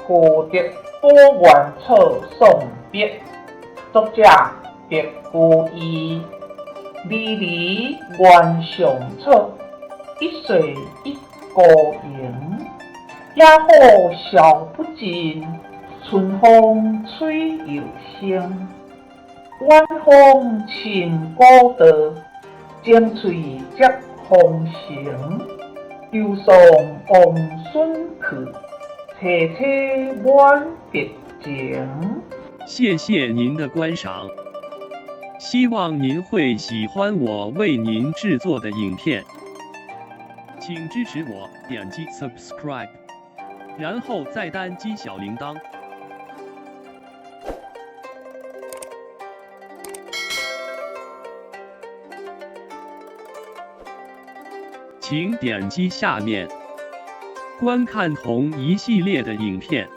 《蝴蝶多元草送别》，作者白居易。离离原上草，一岁一孤营。野火烧不尽，春风吹又生。晚风侵古道，剪碎接风声。游送王孙去，凄凄满别情。谢谢您的观赏，希望您会喜欢我为您制作的影片，请支持我，点击 subscribe， 然后再单击小铃铛。请点击下面观看同一系列的影片。